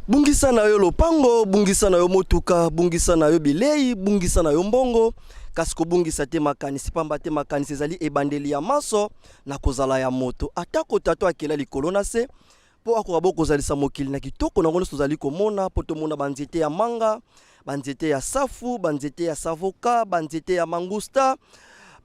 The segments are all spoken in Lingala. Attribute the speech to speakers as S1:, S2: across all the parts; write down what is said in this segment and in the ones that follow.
S1: Bungisa na yo lopango, bungisa na yo motuka, bungisa na yo bilei, bungisa na yo mbongo. Kasi kobungisa te makanisi pamba te makanisi ezali ebandeli ya maso na kozala ya moto. Atako tato akela likolo na se po akoka bokozalisa mokili na kitoko na ngono tozali komona po tomona banzete ya manga, banzete ya safu, banzete ya savoka, banzete ya mangusta,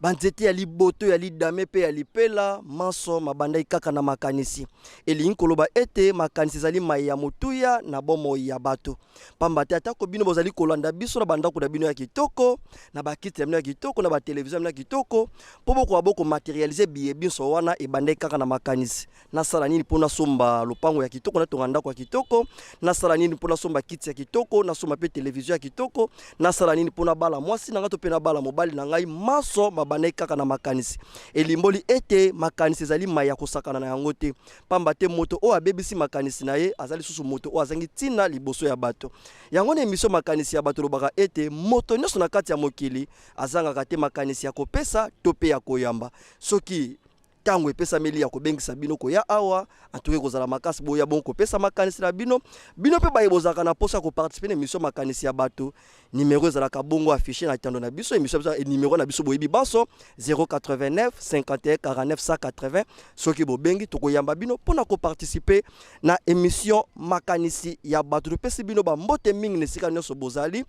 S1: banzete ya liboto ya lidame pe ya lipela maso mabanda kaka na makanisi elingi koloba ete makanisi ezali mai ya motuya na bomo ya bato pamba te atako bino bozali kolanda biso na bandako na bino ya kitoko na bakiti ya bino ya kitoko na ba television ya bino ya kitoko po boko boko materialiser biye biso wana ebanda kaka na makanisi na sala nini pona somba lopango ya kitoko na tonga ndako ya kitoko na sala nini pona somba kiti ya kitoko na somba pe television ya kitoko na sala nini pona bala mwasi na ngato pe na bala mobali na ngai maso mabanda kaka na makanisi elimboli ete makanisi ezali maya kosakana na yango te pamba te moto o abebisi makanisi na ye azali susu moto o azangi tina liboso ya bato yango na emission makanisi ya bato lobaka ete moto nyonso na kati ya mokili azangaka te makanisi ya kopesa to pe ya koyamba soki tango epesameli ya kobengisa bino koya awa atuke kozala makasi boya bon kopesa makanisi na bino bino pe bayebozaka na posa ko participer na émission makanisi ya bato numéro ezalaka bongo affiché na tando na biso émission numéro na biso boyebi baso 089 51 49 180 soki bobengi tokoyamba bino pona ko participer na émission makanisi ya bato pesi bino ba mbote mingi nesika nyonso bozali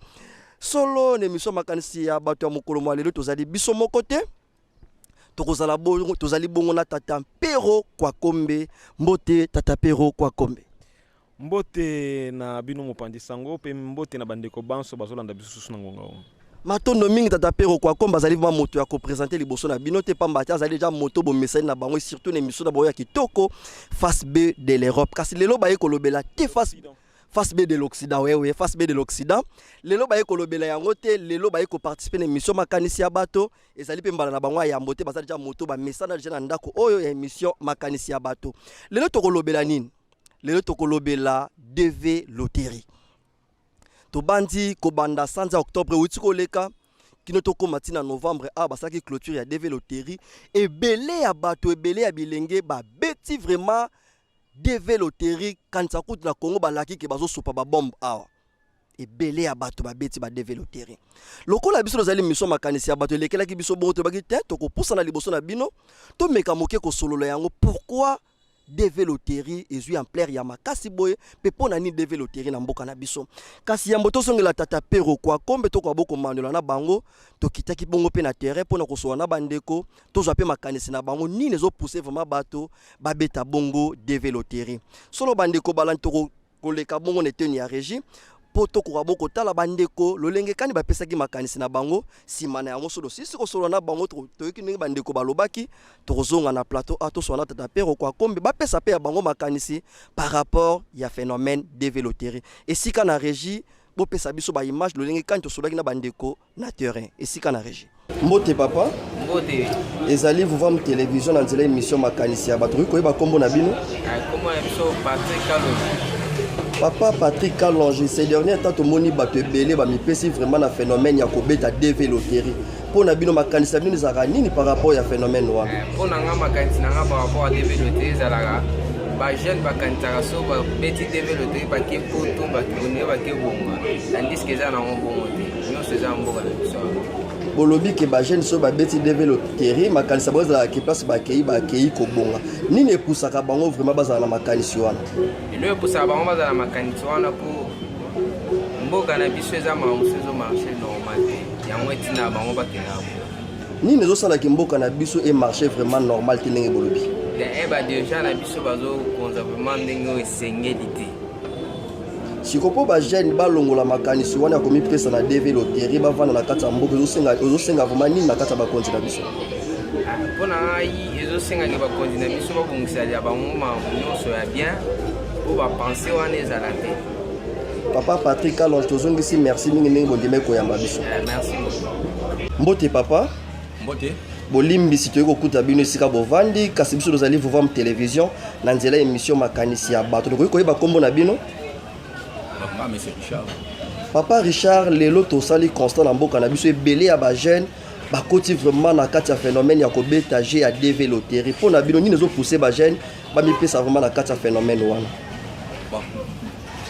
S1: solo na émission makanisi ya bato ya mokolo mwa lelo tozali biso moko te tokozala bongo tozali bongo na tata Pero kwa kombe mbote tata Pero kwa kombe
S2: mbote na bino mopandi sango pe mbote na bandeko banso bazolanda biso susu na ngonga
S1: matondo mingi tata Pero kwa kombe azali ba moto ya ko présenter liboso na bino te pamba te azali déjà moto bo message na bango surtout na émission na boya ya kitoko face B de l'Europe kasi lelo ba ekolobela te face B de l'Occident, oui, face B de l'Occident. Lelo baye kolobela yango te, lelo baye ko participer na émission makanisi ya bato, ezali pe mbala na bango ya mbote bazali ja moto ba message na ndako oyo ya émission makanisi ya bato. Lelo tokolobela nini? Lelo tokolobela DV loterie. To bandi ko banda sanza octobre wuti koleka kino tokoma tina novembre a basaki clôture ya DV loterie et belé ya bato et belé ya bilenge ba beti vraiment DV loterie quand ça coûte na Congo balaki ke bazo sopa ba bombe awa e belé ya bato ba beti ba DV loterie lokola biso zali mission makanisi ya bato lekela ki biso bongo to baki te to ko poussa na liboso na bino to meka moke ko solola yango pourquoi DV loterie ezui en plaire ya makasi boye pe pona ni DV loterie na mboka na biso kasi ya mboto songela tata Pero kwa kombe to kwa boko mandola na bango to kitaki bongo pe na terrain pona ko soana bandeko to zwa pe makanisi na bango nini zo pousser vraiment bato ba beta bongo DV loterie solo bandeko balanto ko leka bongo neteni ya régie poto ko boko tala bandeko lolenge kani ba pesaki makanisi na bango simana yango solo sisi ko solo na bango to yoki ningi bandeko balobaki to kozonga na plateau ato so na tata Pero kwa kombe ba pesa pe ya bango makanisi par rapport ya phénomène DV loterie et sika na régie bo pesa biso ba image lolenge kani to solaki na bandeko na terrain et sika na régie mbote papa
S3: mbote
S1: ezali vous voir télévision na nzela émission makanisi ya bato ko yeba kombo na bino
S3: kombo na biso Patrick Kalonji.
S1: Papa Patrick Kalonji, ces derniers temps, tout le monde a belé, mais c'est vraiment un phénomène qui a été DV loterie. Pour nous, nous avons par rapport à phénomène noir.
S3: Pour nous, par rapport à DV loterie, les jeunes qui DV loterie, qui photo, qui bonga. Tandis que ça n'a pas bon. Nous, c'est un bon.
S1: Bolobi ke ba jeune so ba beti DV loterie makanisa boza ki place ba kei ko bonga nini epusaka bango vraiment bazala na makanisi wana
S3: ile epusaka bango bazala na makanisi wana po mboka na biso eza mamusezo marché normal yango etina bango bakena
S1: nini ezosala ki mboka na biso e marché vraiment normal te ndenge bolobi
S3: ba déjà na biso bazo conservement ndenge esengeli te
S1: sikopo ba jeune balongola makanisi wana komi pesa na DV loterie bavana na kati ya mboka ezosenga vraiment nini na kati ya bakonzi na biso
S3: mpona ngai ezosenga ke bakonzi na biso babongisa ya bango nyonso ya bien po bapense wana ezala te
S1: papa Patrick Kalonji tozongisi merci mingi ndenge bondima koyamba biso
S3: merci
S1: mbote papa
S3: mbote
S1: bolimbisi toyei kokuta bino esika bovandi kasi biso tozali vovam télévision na nzela émission makanisi ya bato tokoki koyeba kombo na bino Papa Richard lelo tosali constant na mboka na biso ebele ya ba jeune bakoti vraiment na kati ya phénomène ya kobeta G ya DV loterie pona bino nini zo pousser ba jeune ba mi pesa vraiment na kati ya phénomène wana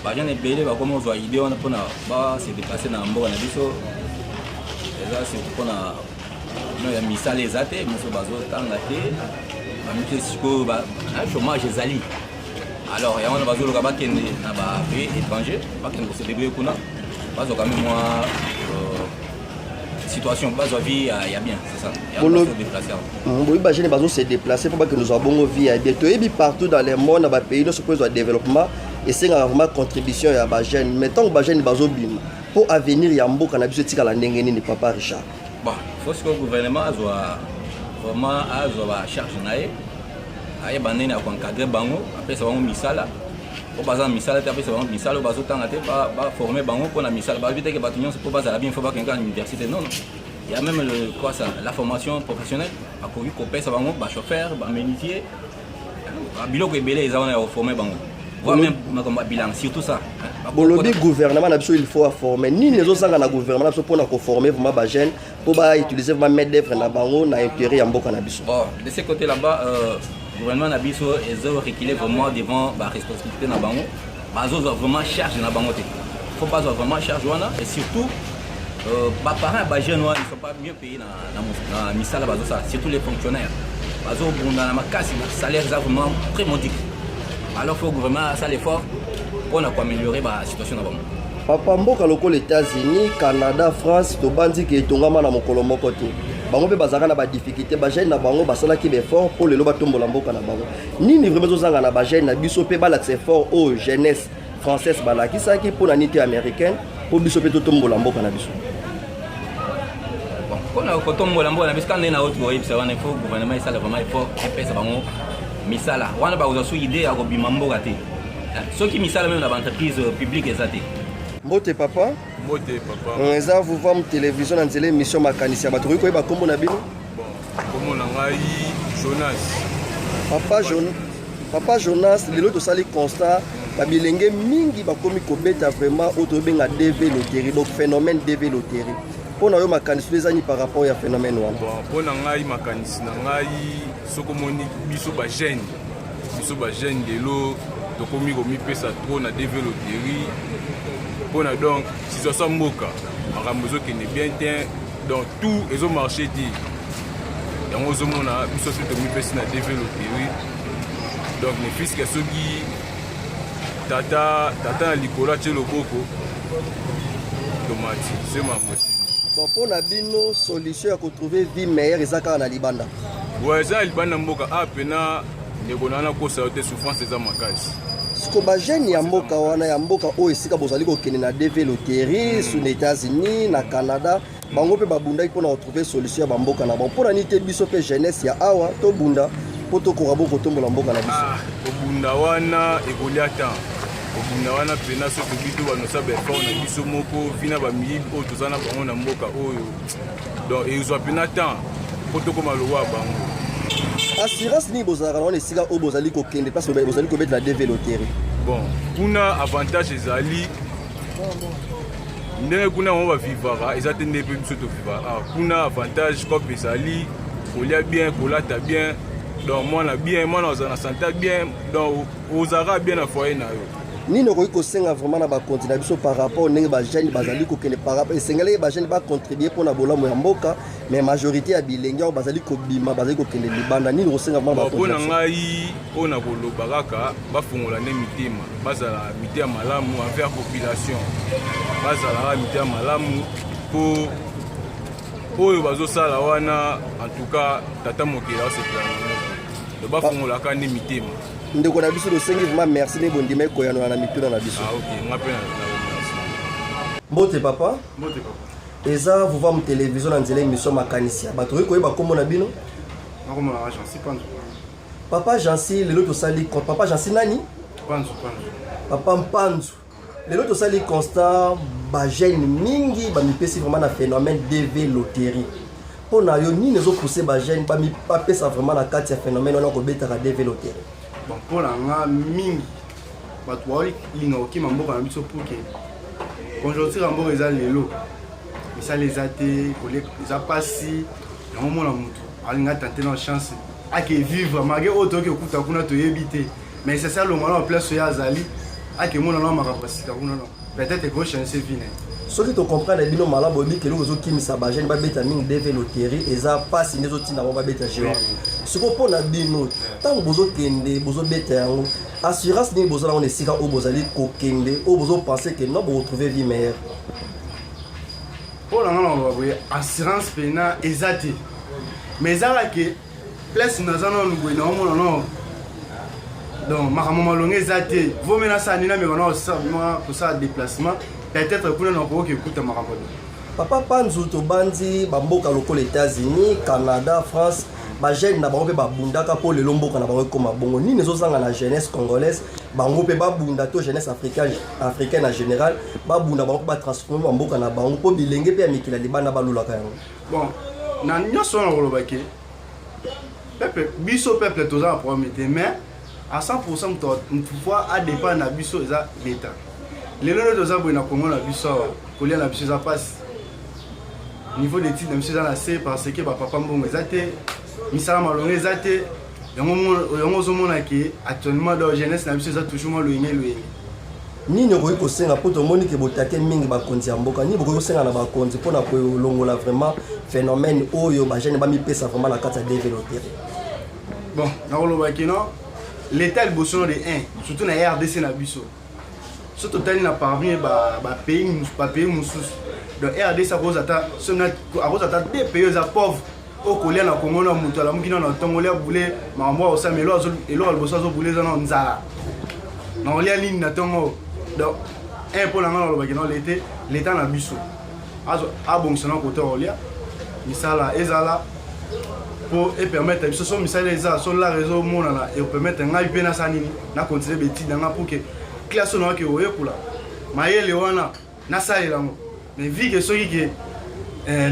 S4: bajeune ebele bakoma ozwa idée wana mpona base déplace na mboka na biso eza surtout mpona ya misala eza te moso bazotanga te bamike sikoyo chômage ezali alors yango wana bazoloka bakende na bapays étranger bakende kosedébrouye kuna bazwa quand même mwa situation bazwa vie ya bien c'est ça
S1: boyi bagene bazose déplacer mpo bakende ozwa bongo vie ya bien toyebi partout dans le monde na bapays nyonso mpo ezwa développement esengaka vraiment contribution ya bagene mais ntango bagene bazobima mpo avenir ya mboka na biso etikala ndenge nini papa Richard?
S4: Bon, faut que le gouvernement soit vraiment à charge nae. Aye bandeni à encadrer bango, après ça va misala. Au bazar misala, après ça va misala, au bazar tangate pas former bango pour la misala. Bah vite que bâtiment c'est pour bazar bien, faut pas qu'un gars à l'université non. Il y a même le quoi ça, la formation professionnelle. À quoi qu'on paye ça bango, bah chauffeur, bah métier. Bilo que belé ils ont formé bango. Voire même ma bilan, surtout ça.
S1: Bolobi gouvernement il faut former ni les autres na gouvernement pour former vraiment ba jeunes pour utiliser vraiment main d'œuvre na bango na intérêt ya mboka na biso.
S4: Bon, de ce côté là-bas gouvernement na biso ils ont reculé vraiment devant la responsabilité na bango. Bazo vraiment charge na bango te. Faut pas vraiment charge wana et surtout ba parents ba jeunes ils sont pas mieux payés na misala bazo ça, surtout les fonctionnaires. Bazo bunda na makasi salaire vraiment très modique. Alors il faut que le gouvernement fasse l'effort pour améliorer la situation.
S1: Papa mboka lokola États-Unis, Canada, France, tobandi ke tongama na mokolo moko te. Bango pe bazaka na ba difficulté, ba jeune na bango basala ki effort pour lelo batombola mboka na bango. Nini vraiment zozanga na ba jeune na biso pe bala effort au jeunesse française balaki saki pour la nité américaine pour biso pe totombola mboka na biso.
S4: Bon, quand on kotombola mboka na biso quand na autre boye ça va il faut gouvernement ça vraiment effort et pesa bango. Misala, wana ba uzasu idée ya kobima mboka te. Soki misala même na entreprise publique ezate.
S1: Mbote papa.
S5: Mbote papa.
S1: On eza vous voir télévision na nzela émission makanisi ya bato ko yeba kombo na bino.
S5: Bon, kombo na ngai Jonas. Papa Jonas, lelo to sali constat ba bilenge mingi bakomi kobeta vraiment otobenga DV loterie donc phénomène DV loterie. Pona yo makanisi ezani par rapport ya phénomène wana. Bon, pona ngai makanisi na ngai soko moni biso ba jeune lelo tokomi komi pesa trop na DV loterie. Pona donc situation mboka makambo ezokende bien te donc tout ezo marché dit. Yango ozomona biso tokomi pesa na DV loterie. Donc ne fils que soki tata na likolo tie loboko tomati c'est ma possible.
S1: Bon, pour la bino solution à trouver vie meilleure ezaka na libanda.
S5: Ouais, ça libanda mboka apena nekonana ko sa te souffrance za makasi.
S1: Siko ba jeune ya mboka wana ya mboka o esika bozali ko kene na DV loterie sous les États-Unis na Canada bango pe babunda ipona retrouver solution ya mboka na bon pour la nité biso pe jeunesse ya awa to bunda poto ko rabo ko tombola mboka na biso.
S5: Ah, obunda wana ekoliata. Obunda wana pena so to bitu wana sabe fa na biso moko vina ba mili o tozana bango na mboka oyo. Donc ezwa pena temps poto ko malowa bango.
S1: Assurance ni bozala wana esika o bozali ko kende parce que bozali ko mettre la DV loterie.
S5: Bon, kuna avantage ezali ndenge kuna on va vivre ezate ndebe biso to vivre. Ah, kuna avantage ko ezali kolia bien, kolata bien. Donc moi na bien, moi na santé bien, donc ozara bien na foyer na yo.
S1: Nino ko senga vraiment na ba continuer biso par rapport ndenge ba jeune bazali ko kende par rapport esengele ba jeune ba contribuer pour na bolamo ya mboka mais majorité ya bilenge bazali ko bima bazali ko kende libanda nini ko senga vraiment ba
S5: continuer. Bon na ngai ona ko lobaka ba fungola ne mitima bazala mitia malamu envers population bazala mitia malamu pour oyo bazosala wana en tout cas tata mokela se plan ba fungola ka ne mitima.
S1: Ndeko na biso dosengi vraiment merci ne bondima ko yana na mituna na biso.
S5: Ah OK, ngape na merci.
S1: Mbote papa.
S5: Mbote papa.
S1: Eza vous voir la télévision na nzela émission makanisi ya bato ko yeba kombo na bino.
S5: Nakoma na Jansi Panzo.
S1: Papa Jansi lelo to sali papa Jansi nani?
S5: Panzo.
S1: Papa Mpanzu. Lelo to sali constat ba jeune mingi ba mipesi vraiment na phénomène DV loterie. Pona yo ni nezo pousser ba jeune ba mi pa pesa vraiment na kati ya phénomène on ko beta ka DV loterie.
S6: Bon, pour la mingi, bato wali inoki mamboka na biso pour que aujourd'hui mamboka eza lelo ça les a été ça passi na moment na mutu alinga tenter na chance à que vivre malgré auto que kuta kuna to yebité mais c'est ça le moment en place ya azali ake mona na makambo sika kuna non peut-être que chance vine
S5: soki tocomprendre bino malamu oyebi ke eloko ezokimisa bagene babeta mingi deve loterie eza mpasi nde ezotinda bango babeta géant sikoyo mpo na bino ntango bozokende bozobeta yango assurance ndenge bozala ngo na esika oyo bozali kokende oyo bozopense ke no boretrouve vie meilleure
S6: mpo na nga na loba boye assurance mpena eza te mais ezala ke place naza nanu boye na omona no donc makambo malongo eza te vomena sala nini ameka na kosala déplacement peut-être kuna na kokoki ekuta makambo te
S5: papa panzu tobandi bamboka lokola états-unis canada france bagene na bango mpe babundaka mpo lelo mboka na bango ekoma bongo nini ezozanga na jeunesse congolaise bango mpe babunda to jeunesse africaine en général babunda bango mpe batransforme bamboka na bango mpo bilenge mpe ya mikili ya libanda balulaka yango
S6: bon na nyonso wana koloba ke biso peuple toza na problème te mais à 100% mutu fois adépend na biso eza leta lelo nde toza boye na kongo na biso awa kolia na biso eza mpasi niveau d'étude na biso eza na se parce que bapapa mbongo eza te misala malongo eza te yango ozomona ke actuellement dans jeunesse na biso eza toujours mwa loyenge
S5: nini okoki kosenga mpo tomoni ke botake mingi bakonzi ya mboka nini bokoki kosenga na bakonzi mpona kolongola vraiment phénomène oyo bagene bamipesa vraiment na kati ya développeur
S6: bon nakolobaki non l'état liboso no de 1 surtout na RDC na biso so totali na parmi bapays mosusu donc RDC akozata te pays eza pauvre okolia na kongo na moto alamuki na ntongo olia bule makambo osama eloko liboso azobule eza na nzala na olia nini na ntongo donc un mpo na nga nalobaki na l'état na biso abongisa na kote olia misala ezala pour permettre biso so misala eza so la réseau monana et permettre ngai mpe nasala nini na continuer betide nanga pour que classe oyo nayaki oyekola mayele wana nasalela yango mais vi ke soki ke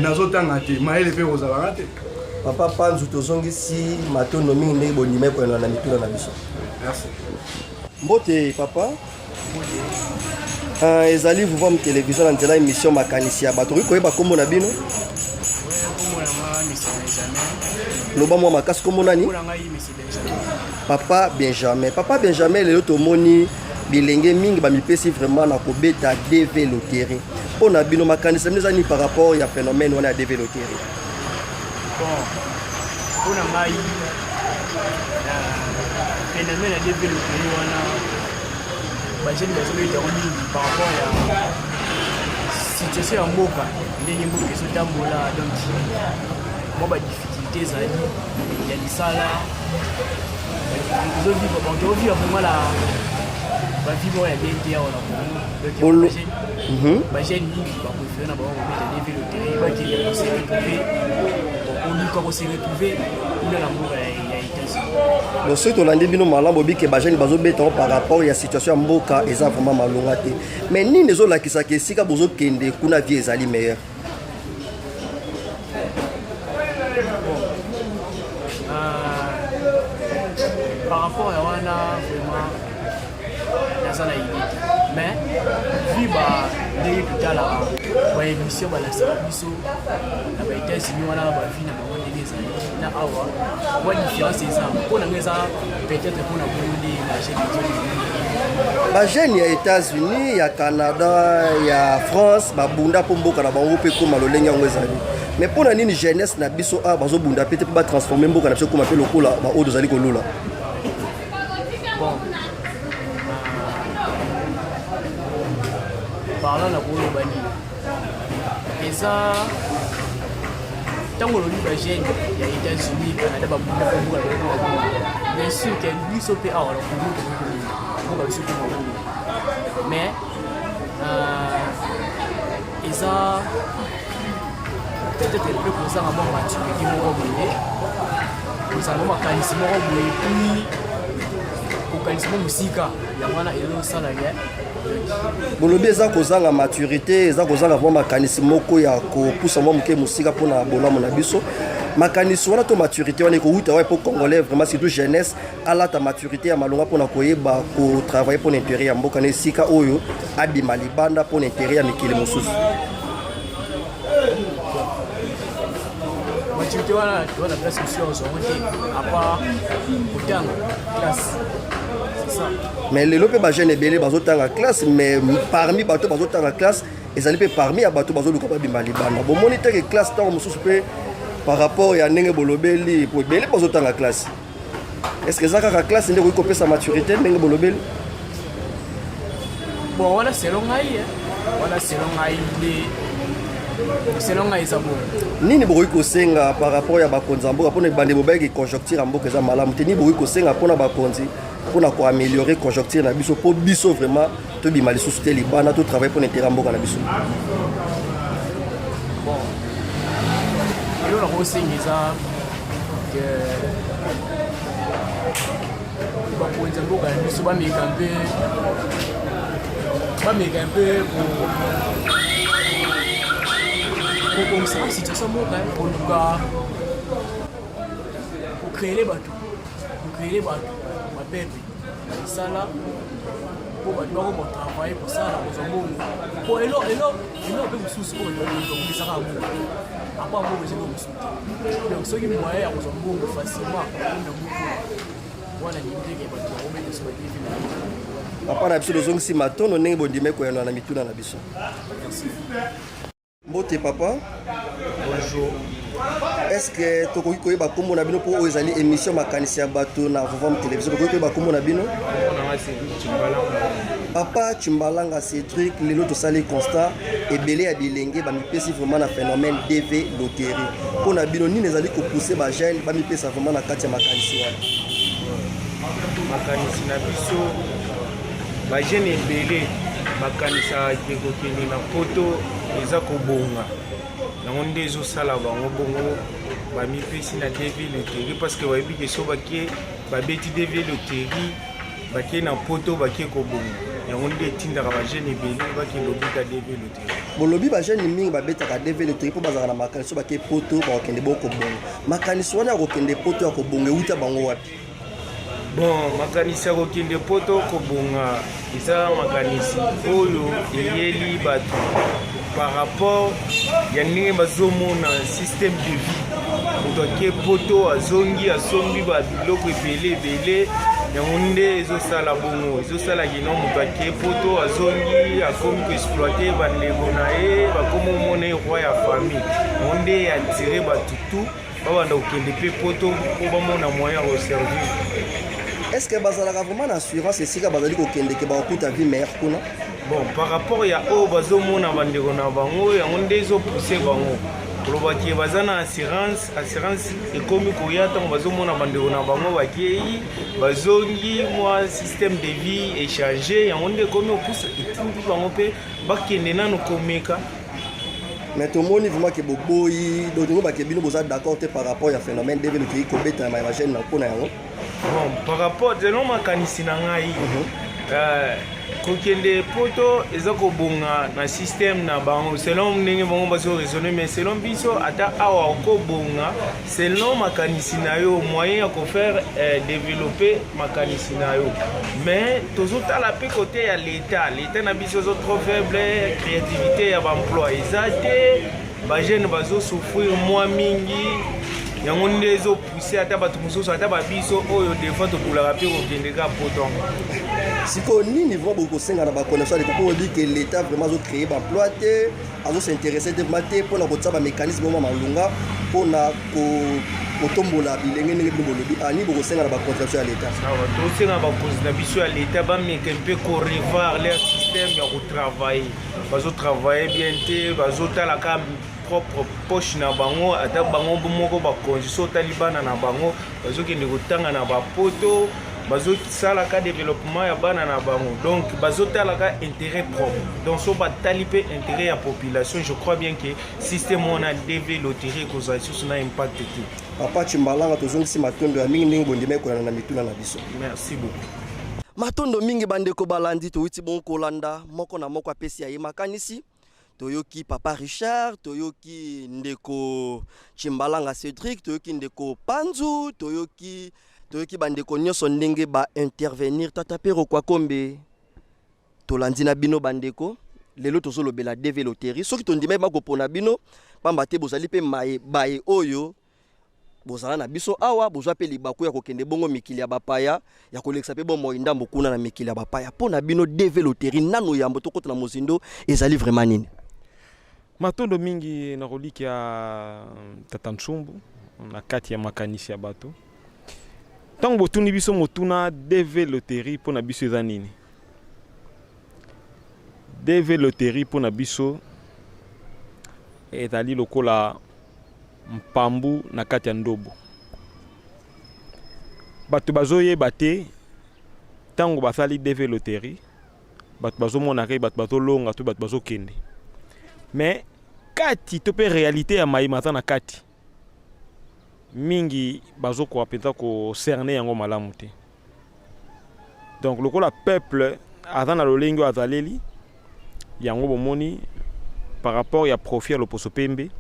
S6: nazotanga te mayele mpe kozalaka te
S5: papa panzu tozongisi matondo mingi ndenge bondima ekoyana na mituna na biso
S6: merci
S5: mbote papa ezali vuvam télévision na nzela émission makanisi ya bato okoki koyeba kombo na bino loba mwa makasi kombo nani papa benjamin lelo tomoni bilenge mingi bamipesi vraiment na kobeta dv loterie mpo na bino makanisi bino eza nini par rapport ya phénomène wana ya dv loterie
S7: mpo na ngai phénomène ya dv loterie wana bajeni bazobetako mingi par rapport ya situation ya mboka ndenge mboka ezotambola donc mwa badifficulté ezali ya lisala ozovivre vraiment la bavie moko ya bien te awa na kongo bagene mingi baprefere na bango kobeta dv loterie bakende kose retrouve koluka kose retrouve kuna na mboka ya états-unis
S5: donc soki tolandi bino malamu obike bagene bazobeta par rapport ya situation ya mboka eza vraiment malonga te mais nini ezolakisaka esika bozokende kuna vie ezali meilleure
S7: par rapport à wana vraiment naza na idée mais vu ndenge totalaka baémission balasaka biso na baétats-unis wana bavi na bango ndenge ezali na awa mwa différence eza mpo nanga eza peut-être mpona boyo nde
S5: bagene ya états-unis ya canada ya france babunda mpo mboka na bango mpe koma lolenge yango ezali mais mpona nini jeunesse na biso awa bazobunda mpe te mpe batransforme mboka na biso koma mpe lokola baoyo tozali kolula
S7: bon parlant na koloba nini eza ntango olobi bagene ya états-unis canada babunda mpo mboka na bango bien sûr ke biso mpe awa na kongo mboka biso mpe mabulu mais eza peut-être mpe kozanga mwa maturité moko boye kozanga makanisi moko boye puis kokanisi mwa mosika yango wana ezosalaka
S5: bolobi eza kozanga maturité eza kozanga vraiment makanisi moko ya kopusa mwa moke mosika mpona bolamu na biso makanisi wana to maturité wana ekowuta wa mpo congolais vraiment surtout jeunesse alata maturité ya malonga mpona koyeba kotravaille mpona intérêt ya mboka na esika oyo abima libanda mpona intérêt ya mikili mosusu
S7: maturité wana toza na place mosusu ozongo te apart kotanga classe ça.
S5: Mais lelo pe ba jeune ebele bazotanga classe mais parmi bato bazotanga classe ezali pe parmi ya bato bazoluka babima libanda bomoni teke classe ntango mosusu pe par rapport ya ndenge bolobeli po ebele bazotanga classe. Est-ce que eza kaka classe nde koki kopesa maturité ndenge bolobeli?
S7: Bon, wana selon ngai, wana selon ngai selon ngai eza bon.
S5: Nini bokoki kosenga par rapport ya bakonzi ya mboka mpona ebande bobayaki conjoncture ya mboka eza malamu te nini bokoki kosenga mpona bakonzi mpona koaméliorer conjoncture na biso mpo biso vraiment tobima lisusu te libanda totravaille mpona intérêt ya mboka na biso?
S7: Bon, eloko nakosenga eza bakonzi ya mboka na biso bameka mpe kokongisa situation mboka koluka kokrele bato bapepe esala mpo bato bakoma travaille kosala kozwa mbongo po elo mpe mosusu oyo ekomisaka mboka apa mbongo ezenge mosusu te donc soki moyen ya kozwa mbongo facilement na moko wana nindenge bato bakomete so badivina
S5: papa na biso tozongisi matondo ndenge bondime koyanola na mituna na biso. Mbote papa.
S2: Bonjour.
S5: Est-ce que tokoki koyeba kombo na bino mpo oyo ezali émission makanisi ya bato na Vovam télévision tokoki koyeba kombo na bino? Papa Chimbalanga Cédric lelo tosali constat ebele ya bilenge bamipesi vraiment na phénomène DV loterie mpona bino nini ezali kopousse bajeune bamipesa vraiment na kati ya makanisi wana?
S8: Makanisi na biso bajeune ebele bakanisaka kokende na poto eza kobonga yango nde ezosala bango bongo bamipesi na DV loterie parce que bayebi ke so bake babeti DV loterie bake na poto bake kobonga yango nde etindaka bajeune ebele bakende obeta DV loterie.
S5: Bolobi bajeune mingi babetaka DV loterie mpo bazalaka na makanisi so bake poto bakokende bokobonga makanisi wana ya kokende poto ya kobonga euta bango wapi?
S8: Bon, makanisi ya kokende poto kobonga eza makanisi oyo eyeli bato par rapport ya ndenge bazomona système de vie moto ake poto azongi asombi babiloko ebele yango nde ezosala bongo ezosala kino moto ake poto azongi akomi koexploite bandeko na ye bakomi omona ye roi ya famille yango nde atire bato tu babanda kokende mpe poto mpo bamona moyen ya koservir.
S5: Est-ce que bazalaka vraiment na assurance esika bazali kokende ke bakokuta vie meilleure kuna?
S8: Bon, par rapport ya oyo bazomona bandeko na bango yango nde ezopousse bango kolobaki baza na assurance ekomi koya ntango bazomona bandeko na bango bakei bazongi mwa système de vie échange yango nde ekomi opousse etindi bango mpe bakende nano komeka.
S5: Mais tomoni vraiment ke boboyi donc ngo bakebino boza d'accord te par rapport ya phénomène DV loterie kobeta na bajeune na mpona yango?
S8: Bon, par rapport selon makanisi na ngai kokende poto eza kobonga na système na bango selon ndenge bango bazo raisonner mais selon biso ata awa kobonga selon makanisi na yo moyen ya kofaire développer makanisi na yo mais tozotala pe côté ya l'état na biso zo trop faible créativité ya bemploi eza te bajeune bazo souffrir mwa mingi yango nde ezopousse ata bato mosusu ata babiso oyo des fois tobulaka mpe kokende ka poto.
S5: Siko nini vraiment bokosenga na baconnexion de pour dire que l'état vraiment azocréer baemploi te azosintéresse te vraiment te mpona kotia bamécanisme oma malunga mpona kotombola bilenge ndenge bino bolobi ani bokosenga na bacontribution ya l'état?
S8: awa tosenga bakonzi na biso ya l'état bameka mpe korevoir leur système ya kotravaille bazotravaille bien te bazotalaka propre poche na bango ata bango moko bakonzi so otali bana na bango bazokende kotanga na bapoto bazosalaka développement ya bana na bango donc bazotalaka intérêt propre donc so batali mpe intérêt ya population je crois bien que système wana DV loterie ekozala lisusu na impact te.
S5: Papa Chimbalanga tozongisi matondo ya mingi ndenge bondima ekolanda na mituna na biso.
S8: Merci beaucoup.
S1: Matondo mingi bandeko balandi towiti bon kolanda moko na moko apesi ya ye makanisi toyoki Papa Richard, toyoki ndeko Chimbalanga Cédric, toyoki ndeko Panzu, toyoki bandeko nyonso ndenge ba intervenir tata pero kwa kombe tolandi na bino bandeko lelo tozolobela DV loterie soki tondima ba kopona bino pamba te bozali pe maye baye oyo bozala na biso awa bozwa pe libaku ya kokende bongo mikili ya bapaya ya kolekisa pe bon moinda mbokuna na mikili ya bapaya pona bino DV Lotterie nano yambo tokota na mozindo ezali vraiment nini
S2: matondo mingi na koliki ya tata Ntsumbu na kati ya makanisi ya bato tango botuni biso motuna DV Lotterie pona biso eza nini DV Lotterie pona biso ezali lokola mpambu na kati ya ndobo bato bazoyeba te ntango basali DV Lotterie bato bazomona ke bato bazolonga to bato bazokende mais kati to pe réalité ya mayima aza na kati mingi bazokoka mpenza kocerne yango malamu te donc lokola peuple aza na lolenge oyo azaleli yango bomoni par rapport ya profit ya loposo pembe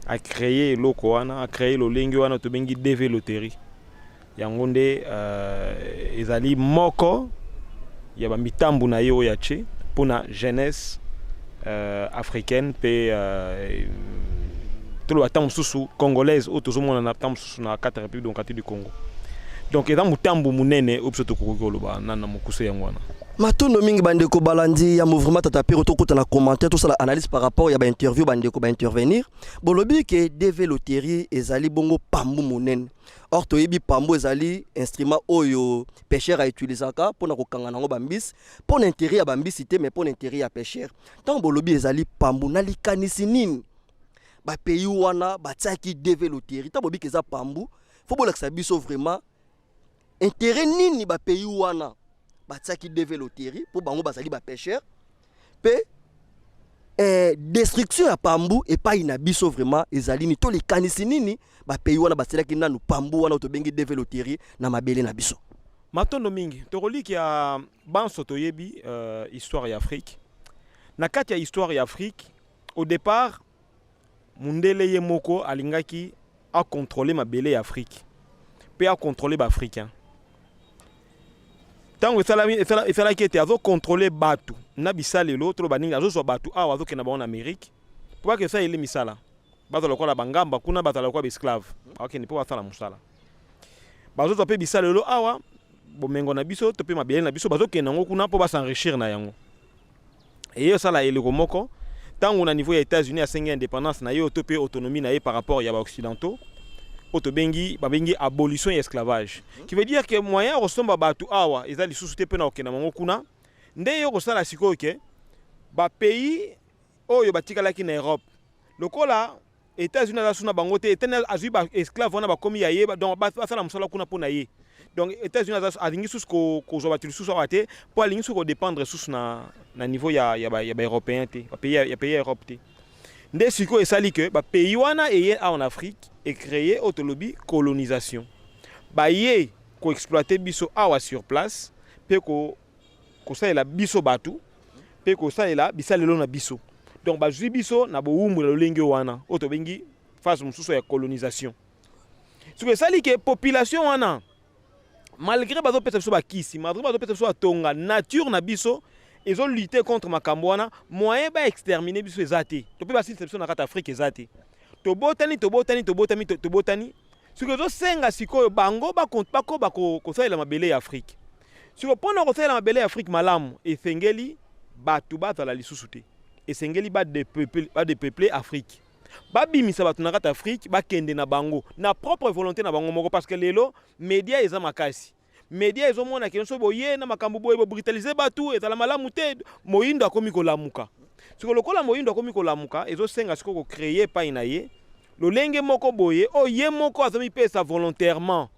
S2: a créé eloko wana a créé lolenge wana tobengi DV Lotterie yango nde ezali moko ya bamitambu na ye oyo ya tye mpona jeunesse africaine mpe toloba ntango mosusu congolaise oyo tozomona na ntango mosusu na kati ya république démocratique du Congo donc eza motambu monene oyo biso tokoki koloba na mokuse yango wana
S1: matondo mingi bandeko balandi ya mouvement tata piro tokota na commentaire tosala analyse par rapport ya bainterview bandeko baintervenir bolobi ke DV Lotterie ezali bongo pambu monene or toyebi pambu ezali instrument oyo pêcheur autilisaka mpona kokanga nango bambisi mpona intérêt ya bambisi te mais mpona intérêt ya pêcheur ntango bolobi ezali pambu na likanisi nini bapays wana batiaki DV Lotterie ntango bobi ke eza pambu fo bolakisa biso vraiment intérêt nini bapays wana batiaki DV Lotterie pour bango bazali bapêcheur pe destruction ya pambu epai na biso vraiment ezali ni to likanisi nini bapays wana baselaki nanu pambu wana tobengi DV Lotterie na mabele na biso
S2: matondo mingi tokoliki ya banso toyebi histoire ya Afrique na kati ya histoire ya Afrique au départ mundele ye moko alingaki a contrôler mabele ya Afrique pe a contrôler ba africain tango esalaki ete azocontrôle bato na bisalelo to baningi azozwa bato awa azokenda bango na Amérique po bake esaleli misala bazala lokola bangamba kuna bazala lokola baesclave akende mpo basala mosala bazozwa mpe bisalelo awa bomengo na biso to mpe mabele na biso bazokenda yango kuna mpo basenrichir na yango eyo osala eleko moko ntango na niveau ya États-Unis asengi indépendance na ye to mpe autonomie na ye par rapport ya baoccidentaux babengi abolition et esclavage qui veut dire que moyen resomba batu awa eza lisusu te pena okena mango kuna nde yo kosala sikoyo ke bapays oyo batikalaki na Europe lokola États-Unis azasuna bango te etene azwi baesclave wana bakomi ya ye donc basala mosala kuna mpona ye donc États-Unis alingi susu kozwa bato lisusu awa te mpo alingi susu kodépendre susu na niveau ya baeuropéen te ya pays ya Europe te nde sikoyo esali ke bapays wana eye awa en Afrique et créer autolobie colonisation baye ko exploiter biso awa sur place pe ko salela biso batu pe ko salela bisalelo na biso donc bazwi biso na boumbu la lolenge wana otobengi phase mususu ya colonisation ce que sali ke population wana malgré bazo pesa biso bakisi malgré bazo pesa biso atonga nature na biso ezo lutter contre makambo wana moyen ba exterminer biso ezate to pe basili biso na kata Afrique ezate tobotani siko ezosenga sikoyo bango bakosalela mabele ya Afrique siko mpona kosalela mabele ya Afrique malamu esengeli bato bazala lisusu te esengeli badepeuple Afrique babimisa bato na kati Afrique bakende na bango na propre volonté na bango moko parce que lelo média eza makasi média ezomona ke so boye na makambo boye bo brutaliser bato ezala malamu te moyindo akomi kolamuka siko lokola moyindo akomi kolamuka ezosenga siko ko créer pa ina ye lolenge moko boye o ye moko azomi pesa volontairement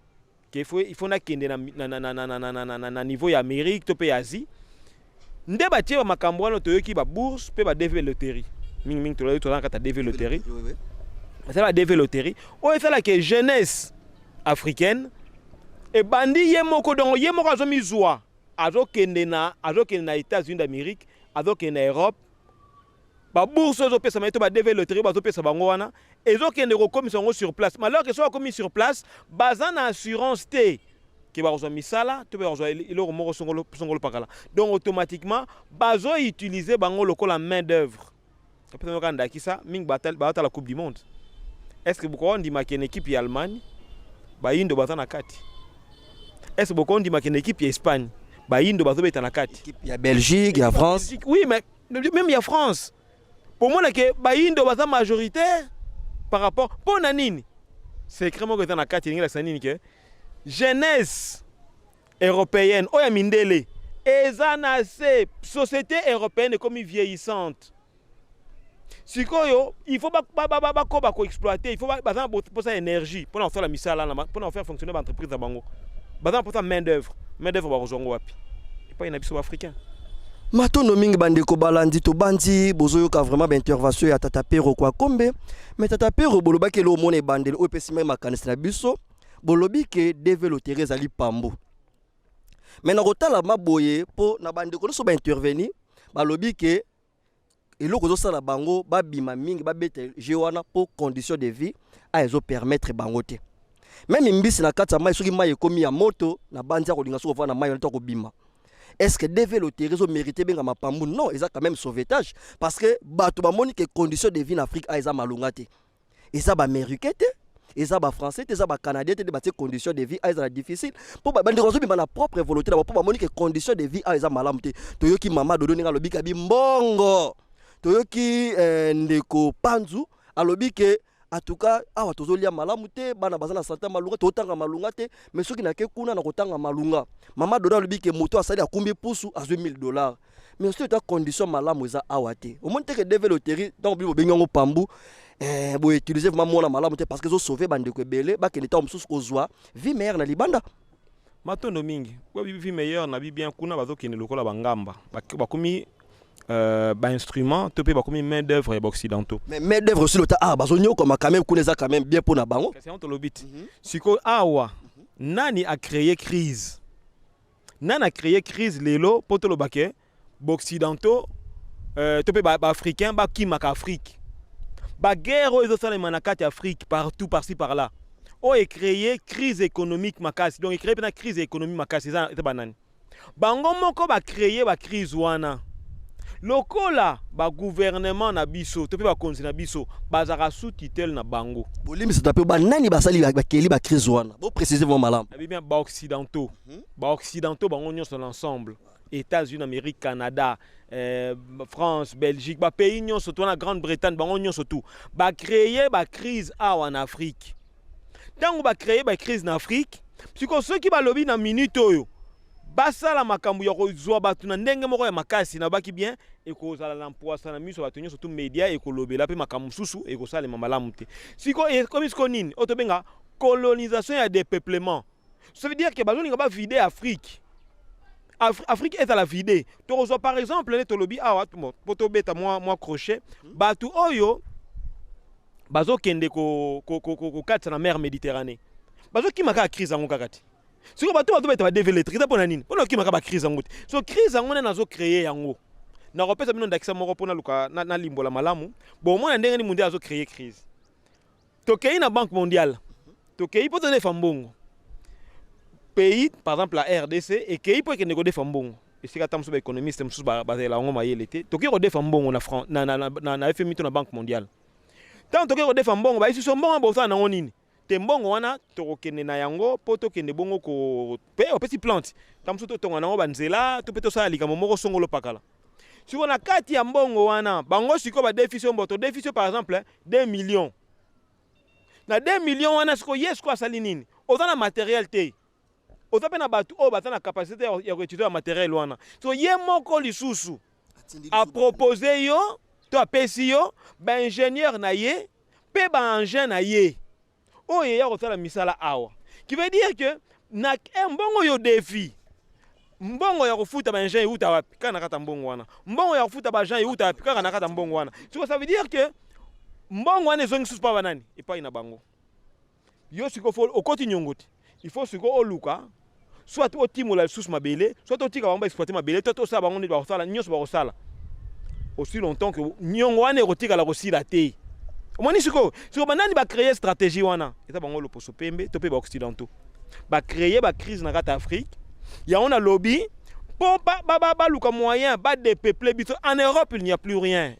S2: que il faut na kende na niveau ya Amérique to pe Asie nde batie ba makambo wana toyoki ba bourse pe ba DV Lotterie mingi to la kata DV Lotterie c'est la DV Lotterie o esala que jeunesse africaine et bandi ye moko donc ye moko azomi zwa azokende na États-Unis d'Amérique azokende na Europe ba bourse ezopesa maito ba DV Lotterie bazopesa bango wana ezokende kokomisa ngo sur place malheur que soit commis sur place baza na assurance te que bazwa misala to bazwa iloko moko songolo pakala donc automatiquement bazo utiliser bango lokola main d'œuvre après kanda kisa mingi batala la coupe du monde est-ce que beaucoup dit une équipe ya Allemagne bayindo baza na kati? Est-ce que beaucoup dit une équipe ya Espagne bayindo bazo beta na kati?
S1: Équipe ya Belgique, ya France.
S2: Oui, mais même ya France. Pour moi que bayindo baza majoritaire par rapport pour nanini. C'est vraiment que na kati ngi la que jeunesse européenne oya mindele ezana se société européenne comme vieillissante. Sikoyo, il faut pas exploiter, il faut pas pour ça énergie pour faire la misala pour faire fonctionner l'entreprise à bango. Bazan pour ça main d'œuvre ba rozongo wapi. Et pas une habitation africain.
S1: Matono mingi bandeko balandi to bandi bozoyoka vraiment ba intervention ya Tata Pero kwa kombe. Mais Tata Pero boloba ke lo mona bandele o pesi même makanisi na biso bolobi ke développer ezali pambo. Mais na kotala maboye po na bandeko so ba intervenir balobi ke eloko zosala bango babima mingi babete jewana po condition de vie a ezo permettre bango te. Même mbisi na kati ya mai soki mai ekomi ya moto na bandi ya kolinga soko na mai on to bima. Est-ce que développer réseau mérité benga mapambu? Non, ils ont quand même sauvetage parce que bato ba moni que condition de vie en Afrique a eza malunga te. Eza ba américain te, eza ba français te, eza ba canadien te de ba condition de vie a eza difficile. Po ba bandi kozo bima na propre volonté na po ba moni que condition de vie a eza malamu te. Toyoki mama dodo ninga lobi ka bi mbongo. Toyoki ndeko panzu alobi ke en tout cas awa tozolia malamu te bana bazana santé malunga totanga malunga te mais soki na ke kuna na kotanga malunga mama dona lobi ke moto asali akumbi pusu a $1000 mais c'est ta condition malamu za awa te au moins te que développer donc bi bengango pambu bo utiliser vraiment mona malamu te parce que zo sauver bande ko belé ba ke neta mususu kozwa vie meilleure na libanda
S2: matondo mingi kwa vie meilleure na bi bien kuna bazo kene lokola bangamba bakumi instrument topé comme main d'œuvre occidentaux
S1: mais main d'œuvre aussi le ta bazonyo comme quand même kuneza quand même bien pour na bango
S2: c'est on le bit siko awa nani a créé crise lelo poto lo baké occidentaux topé africain ba ki maka Afrique ba guerre aux sale manakati Afrique partout par-ci par-là est créé crise économique makasi donc créé une crise économique makasi ça banani bango moko ba créé ba crise wana lokola ba gouvernement na biso to pe ba konzi na biso bazaka sous-titel na bango
S1: bolimi c'est tapé ba nani basali ba keli ba crise wana bo préciser vos malam
S2: bien ba occidentaux bango nyonso l'ensemble États-Unis, Amérique, Canada, France, Belgique, ba pays nyonso to na Grande-Bretagne bango nyonso tout ba créer ba crise en Afrique tango ba créer ba crise en Afrique parce que ceux qui ba lobby na minute oyo basala makambu ya kozwa batu na ndenge moko ya makasi na baki bien ekozala l'emploi sana miso batu nyonso tout média ekolobela pe makambu susu ekosala malamu te siko comme siko nini otobenga colonisation ya dépeuplement ça veut dire que bazoni nga ba vider Afrique est à la vider to par exemple les tolobi awa poto beta moi crochet batu oyo bazo kende ko katsa na mer Méditerranée bazo ki maka crise en kakati. Si vous avez des développeurs, vous avez des crise en route. So crise en route, vous créé en haut. Na repère ça d'accès moro pona luka na limbola malamu. Bon moi ndenge ni mondial zo créer crise. Tokei na banque mondiale. Tokei pour donner fambongo. Pays par exemple la RDC et qui pour que négocier fambongo. Et si katam so ba économiste msusu ba la ngoma yelete. Tokei ko fambongo na France na FMI to na banque mondiale. Tant tokei ko fambongo ba ici so mbongo ba ça na nini. Tembongo wana tokokende na yango po tokende bongo ko pe opesi plante tamso to tonga nango banzela to peto sala likambo moko songolo pakala siko na kati ya mbongo wana bango siko ba déficit mboto déficit par exemple 2 millions na 2 millions wana siko yes ko asali nini ozana matériel te ozape na batu o batana capacité ya utiliser matériel wana so ye moko lisusu a proposer yo to apesi yo ba ingénieur na ye pe ba engin na ye oh il y a aussi la misala awa qui veut dire que na mbongo yo défi mbongo ya kufuta ba ingénieur uta wapi kana kata mbongo wana mbongo ya kufuta ba ingénieur uta wapi kana kata mbongo wana so ça veut dire que mbongo wana zongi susu pa banani et pas ina bango yo siko fo okoti nyongoti il faut siko oluka soit au timola susu mabele soit au tika bamba exploiter mabele to ça bango ni ba sala nyoso ba sala aussi longtemps que nyongo wana erotika la kosila te. Moni siko banani ba créer stratégie wana eta bango lo poso pembe to pe ba occidentaux ba créer ba crise na kata Afrique ya on a lobby pour ba luka moyen ba dépeupler biso en Europe il n'y a plus rien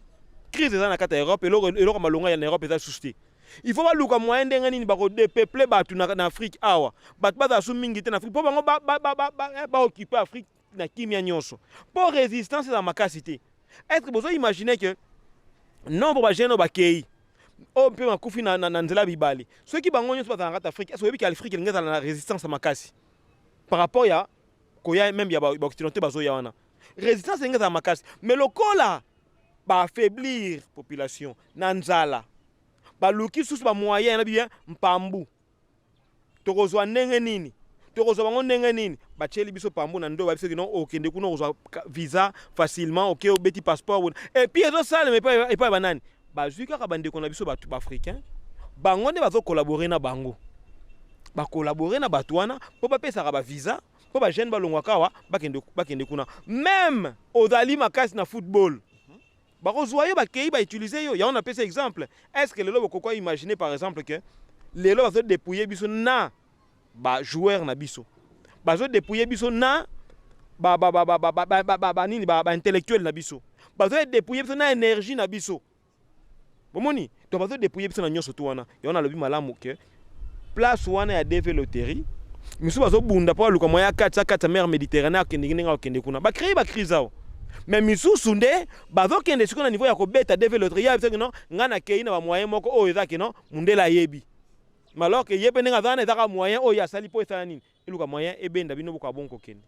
S2: crise na kata Europe et lo malonga en Europe eza suscité il faut baluka moyen ndenge nini bakodepeple bato na Afrique awa bato bazala su mingi te na Afrique mpo bango baoccupe Afrique na kimia nyonso mpo résistance eza makasi te. Est-ce que bozo imaginer que nombre bagene oyo bakei oyo mpe makufi na nzela bibali soki bango nyonso bazala na kati Afrique est-ce que oyebi ke Afrique elingi ezala na résistance ya makasi par rapport ya koya même ya baoccidentaux bazoya wana résistance elingi ezala makasi mais lokola baaffaiblir population na nzala baluki susu bamoyen na bien mpambu tokozwa ndenge nini tokozwa bango ndenge nini batieli biso pambu na ndo babiso kino okende kuna kozwa visa facilement oke obeti passeport et puis ezosalema epai banani bazwi kaka bandeko na biso bato baafricain bango nde bazokolabore na bango bakolabore na bato wana mpo bapesaka bavisa mpo bagene balongwaka awa bakende kuna même ozali makasi na football bakozwa yo bakei bautilize yo yango napesa exemple. Est-ce que lelo bokokwa imaginer par exemple que lelo bazodépouiller biso na bajoueur na biso bazodépouiller biso na baintellectuel na biso bazodépouiller biso na énergie na biso bomoni to bazodépouiller biso na nyonso to wana yango nalobi malamu ke place wana ya DV Loterie misu bazobunda mpo baluka moya 4 mer Méditerranée akende ndenge akende kuna bacréer bacrise awo mais misusu nde bazokende siko na niveau ya kobeta DV Loterie ya biso kino nga na kei na bamoyen moko oyo eza kino mundela ayebi alors que yebe ndenge azana ezaka moyen oyo asali mpo esala nini eluka moyen ebenda bino boka bonko kende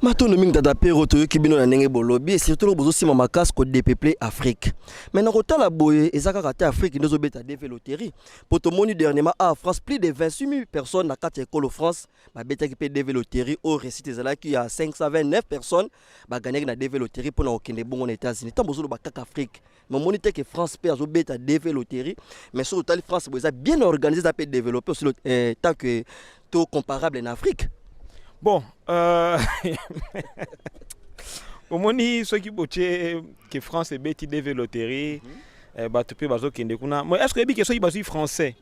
S1: matono mingi tata pero toyoki bino na ndenge bolobi et surtout bozosima makasi kodepeuple Afrique mais na kotala boye eza kaka te Afrique nde ezobeta DV Loterie po tomoni dernièrement à France plus de 28 000 personnes na kati ya ekolo France babetaki mpe DV Loterie oyo récite ezalaki ya 529 personnes baganyaki na DV Loterie mpona kokende bongo na États-Unis ntango bozoloba kaka Afrique mais omoni te ke France mpe azobeta DV Loterie mais soki otali France boye eza bien organisé eza mpe développé aussi tant que to comparable na Afrique.
S2: Bon, omoni soki boche que France ebeti DV Loterie bato pe bazokende kuna mais est-ce que ebi ke soki bazwi français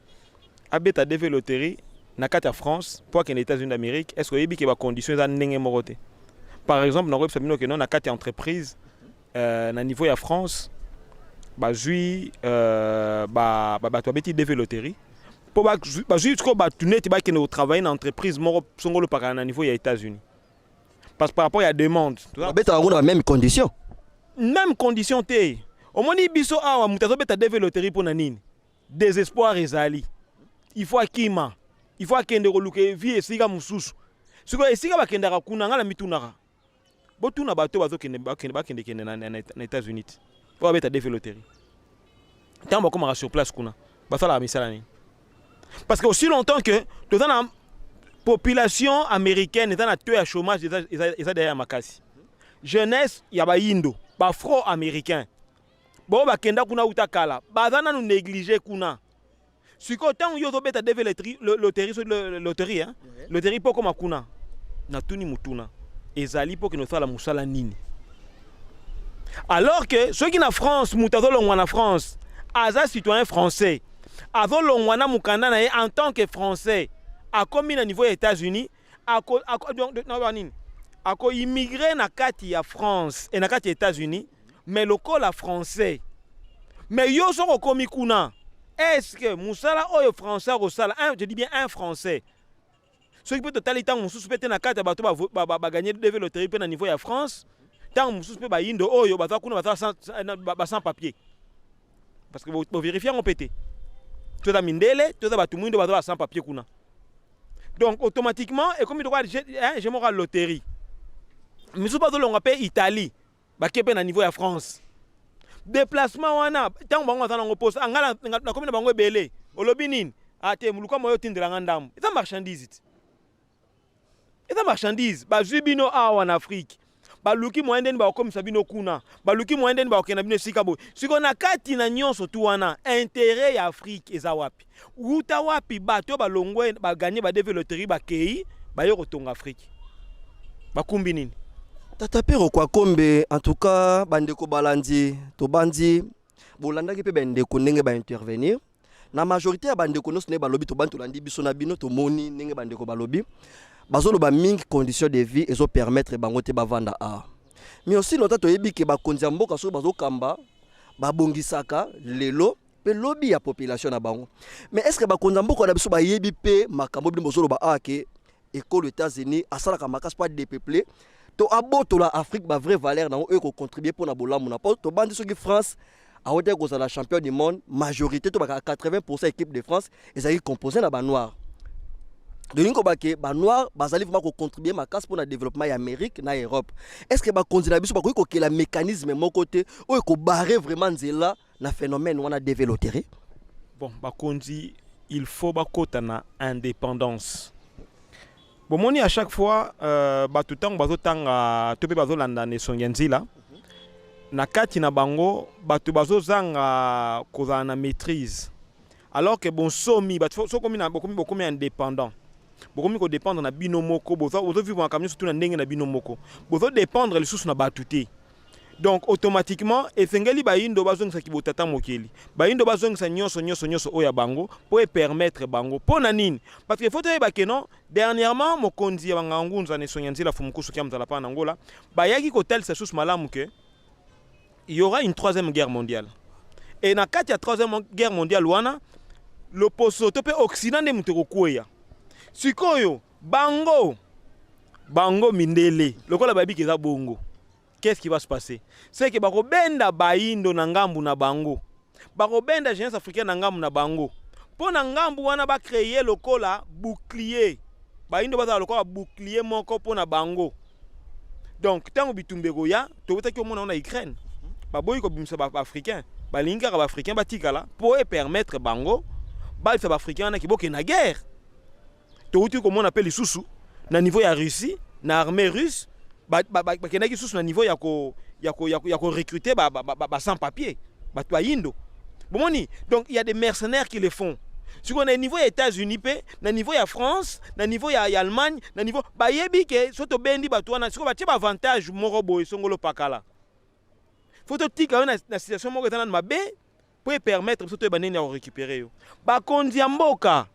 S2: abeta DV Loterie na kati ya France po akende États-Unis d'Amérique est-ce que ebi ke ba conditions eza ndenge moko te par exemple na koyebisa bino ke non na kati ya entreprise na niveau ya France bazwi bato abeti DV Loterie pour jusqu'au batunet tu vas qui travailler dans entreprise moro songolo par un niveau ya États-Unis parce que par rapport à la demande
S1: beta la même condition
S2: te au moni biso awa mutazo beta DV Loterie pour nanini désespoir ezali il faut akima il faut akende koluke vie esika mususu siko esika bakendaka kuna ngala mitunaka botuna bato bazokende bakende na États-Unis pour beta DV Loterie tant bakoma sur place kuna basala misala nini. Parce que aussi longtemps que dans la population américaine est dans la taux de chômage ils derrière makasi jeunesse ya ba indo ba afro américain bo ba kenda kuna utakala bazana nous négliger kuna siko tant yo zo beta DV loterie hein loterie poko makuna na tuni mutuna ezali poko no sala musala nini alors que ceux qui na France mutazo longwa na France aza citoyen français avant longwana mukanda na en tant que français a commis na niveau des États-Unis ako immigré na kati ya France et na kati ya États-Unis mais lokola français mais yo soko komi kuna est-ce que musala oyo français rosala je dis bien un français ce qui peut totalement tant mususu pete na kati bato ba gagner DV Loterie pe na niveau ya France tant mususu pe ba indo oyo baza kuna baza sans papier parce que vous vérifiez on pété tout ça mindele tout ça batu mwindo baza sans papier kuna donc automatiquement et comme il doit j'ai moral loterie misu bazo longa pe Italie ba kepe na niveau ya France déplacement wana tant bango za nango poste angala na komina bango ebele olobi nini ate muluka moyo tindela ngandam eza marchandise bazwi bino awa en Afrique baluki moyendeni ba komisa bino kuna baluki moyendeni ba okena bino sikabo siko na kati na nyonso tu wana intérêt ya Afrique eza wapi uta wapi bato balongwe ba gagner ba DV Loterie ba kei ba yo kotonga Afrique bakumbi nini
S1: tata pero kwa kombe en tout cas bandeko balandi to bandi bolandaki pe bandeko ndenge ba intervenir na majorité ya bandeko no sone balobi to bantu landi biso na bino to moni ndenge bandeko balobi bazolo ba mingi conditions de vie ezo permettre bango te bavanda a mais aussi nota to yebi ke ba konzi mboka so bazo kamba ba bongisaka lelo développer lobby ya population na bango. Mais est-ce que bakonza mboka na biso bayebi pe makambo bino bozolo ba ake école États-Unis asala ka makasi pas dépeupler to aboto la Afrique ba vraie valeur na eux ko contribuer pour na bolamu na to bandi soki France a hote ko la champion du monde majorité to ba 80% équipe de France ezali composé na ba noir. De l'inko bake ba noir bazali vraiment ko contribuer makasi pour na développement ya Amérique na Europe. Est-ce que ba konzina biso ba ko ke la mécanisme mon côté o ko barrer vraiment nzela na phénomène wana développer?
S2: Bon, ba konzi il faut ba kota na indépendance. Bon, moni à chaque fois batu tang bazotanga tope bazolanda ne songenzi na kati na bango batu bazozanga kozala na maîtrise. Alors que bon somi batu so komi na bokomi indépendant. Bokomi ko dépendre na bino moko bozo vivre en camion surtout na ndenge na bino moko. Bozo dépendre les sources na batuté. Donc automatiquement efengeli bayindo bazongisa kibotata mokeli. Bayindo bazongisa nyonso oya bango pour permettre bango pona nini? Parce que faut te ba non dernièrement mokonzi ya ngunza ne sonyanzila fumukusu kia mzala pa na Angola, bayaki ko tel sous malamu que il y aura une troisième guerre mondiale. Et na kati ya troisième guerre mondiale wana l'opposition tope occident de muteko kuya. Sikoyo bango mindele lokola babi keza bongo. Qu'est-ce qui va se passer? C'est que bakobenda bayindo na ngambu na bango. Bakobenda jeunesse africaine na ngambu na bango. Po na ngambu wana ba créer lokola bouclier. Bayindo bazala lokola bouclier moko po na bango. Donc tango bitumbeko ya tobota ki omona na Ukraine. Baboyi ko bimisa ba africain. Balinga ba africain batikala pour permettre bango ba fa africain na kiboke na guerre. Toboti ko mona appelle lisusu na niveau ya Russie, na armée russe. Bakendaki sous na niveau ya ko recruter sans papier bayindo bomoni. Donc il y a des mercenaires qui le font sur le niveau des États-Unis pe na niveau ya France na niveau ya Allemagne na niveau bayebi ke soto bendi batwana siko batie avantage moko boy songolo pakala faut to tika na situation moko tana mabe pour permettre soto banene ya récupérer yo bakonzi ya mboka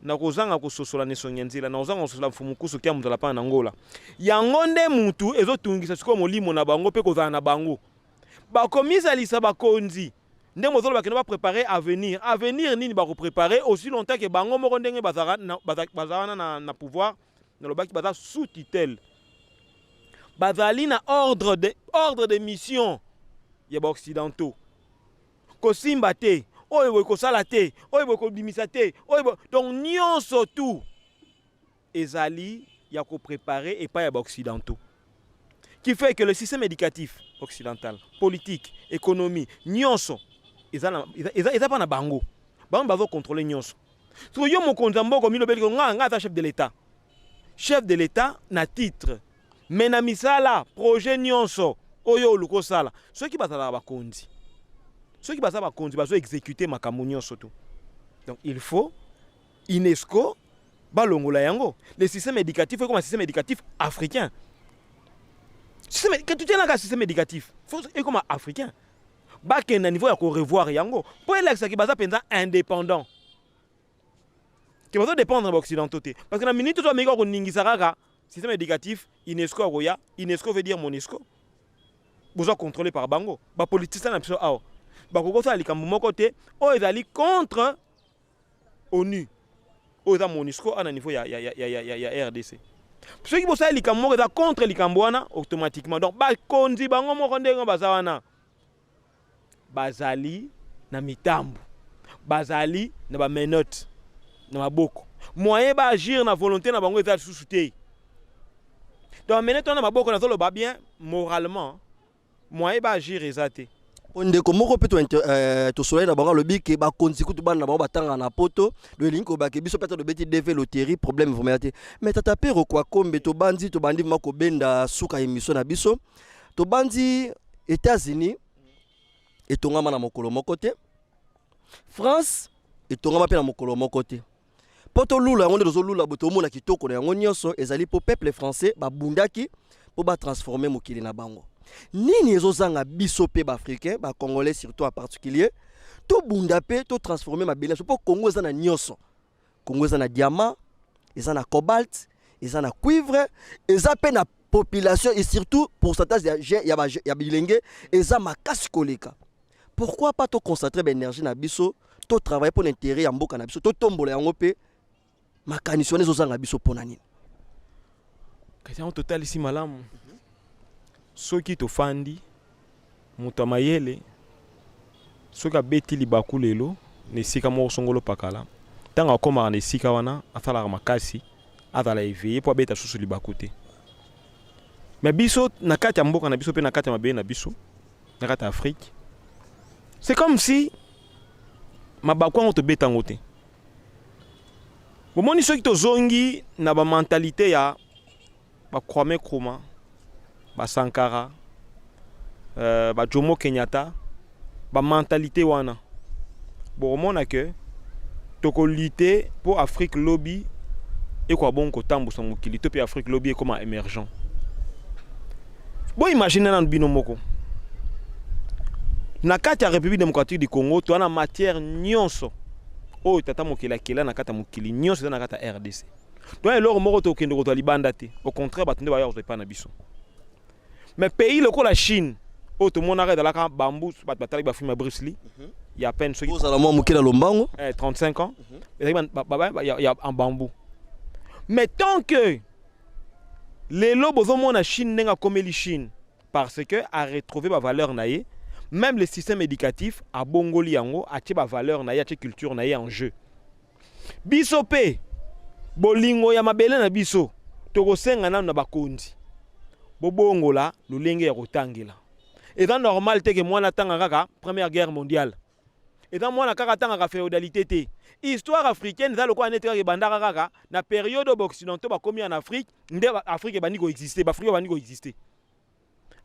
S2: na kozanga kososola ne songenzi na ozanga kososola mfumukusu kia mutala pa na Angola yango nde mutu ezotungisa siko molimo na bango pe kozala na bango bakomisa lisa bakonzi nde mozolo bakeno ba préparer avenir nini ba préparer aussi longtemps que bango moko ndenge bazana na pouvoir na lobaki baza sous tutelle bazali na ordre de mission ya ba occidentaux kosimba te oyo kosala te oyo kodimisa te oyo donc nyonso tout ezali ya ko préparer et pas ya ba occidentaux qui fait que le système éducatif occidental politique économie nyonso eza pa na bango bazo contrôler nyonso so yo mokonza mboko milobeli nga ta chef de l'état na titre mais na misala projet nyonso oyo luko sala ceux qui bazala bakonzi ceux qui bazala bakonzi bazo exécuter makambo nyonso tout. Donc il faut UNESCO balongola yango le système éducatif est comme un système éducatif africain. Quand tu tiens là un système éducatif est comme africain. Baken na niveau ya ko revoir yango pour elexa ki baza penza indépendant. Qui va dépendre de l'occidentaux parce que la minute to meko ko ningisa kaka système éducatif UNESCO roya UNESCO veut dire MONUSCO. Besoin contrôlé par bango. Ba politicien na biso awo. Ba ko ça likambo moko te o ezali contre ONU. O za MONUSCO à niveau ya RDC. Ceux qui bossa likambo moko za contre likambo wana automatiquement donc ba konzi bango moko ndengo bazawana. Bazali na mitambo. Bazali na ba menotte. Na maboko. Moyen ba agir na volonté na bango eza sous te. Donc maintenant na maboko na zolo ba bien moralement. Moyen ba agir ezate.
S1: Ondeko moko pe to soleil na bango lobi ke ba konzi kutu bana na bango batanga na poto le linko ba ke biso peta do beti développer problème vraiment. Mais tata pero kwa kombe to bandi to bandi mako benda suka émission na biso. To bandi États-Unis etongama na mokolo moko te. France etongama pe na mokolo moko te. Poto lula yango ndezo lula boto mona kitoko na yango nyonso ezali po peuple français ba bundaki po ba transformer mokili na bango. Nini ezozanga biso pe ba africain ba congolais surtout en particulier to bunda pe to transformer ma bela po Congo eza na nyonso. Congo eza na diamant, eza na cobalt, eza na cuivre, eza pe na population et surtout pourcentage ya bilenge eza makasi koleka. pourquoi pas to concentrer l'énergie na biso to travailler pour l'intérêt ya mboka na biso to tombola yango pe makanisi wana ezozanga biso mpona nini?
S2: Kasi yango total isi malamu soki tofandi moto amayele soki abeti libaku lelo na esika moko songolo pakala ntango akomaka na esika wana asalaka makasi azala eveye mpo abeta susu libaku te. Mais biso na kati ya mboka na biso pe na kati ya mabele na biso na kati ya Afrique c'est comme si mabaku yango tobeta yango te. Bomoni soki tozongi na bamentalité ya Kwame Nkrumah, Sankara, Jomo Kenyatta, mentalité wana. Bomona que toko lutter pour Afrique lobby et quoi bon ko tambu sa mokili to pe Afrique lobby comme émergent. Bon imaginer nan bino moko. Na kati ya République démocratique du Congo, to ana matière nyonso. Oh tata mokila kila na kata mokili nyonso na kata RDC. Donc eloko moko to kende ko to libanda te. Au contraire batunde ba yo pas na biso. Mais pays loko la Chine, oh to mona dans la bambou bat batali ba film Bruce Lee. Il y a peine ceux qui
S1: Vous allez moi mokila lombango
S2: 35 ans. Il y a en bambou. Mais tant que les lobos au monde en Chine n'enga comme les Chine parce que a retrouvé ma valeur naïe, même le système éducatif a bongoli yango a tché ba valeur naïe, a tché culture naïe en jeu. Biso pe bolingo ya mabele na biso toko senga na bakondi. Bobongo la lolenge ya kotangela. Et dans normal te que moi na tanga kaka première guerre mondiale. Et dans moi na kaka tanga féodalité te. Histoire africaine za lokwa netra ke bandaka kaka na période occidentaux ba komi en Afrique, nde Afrique bani ko exister, ba Afrique bani ko exister.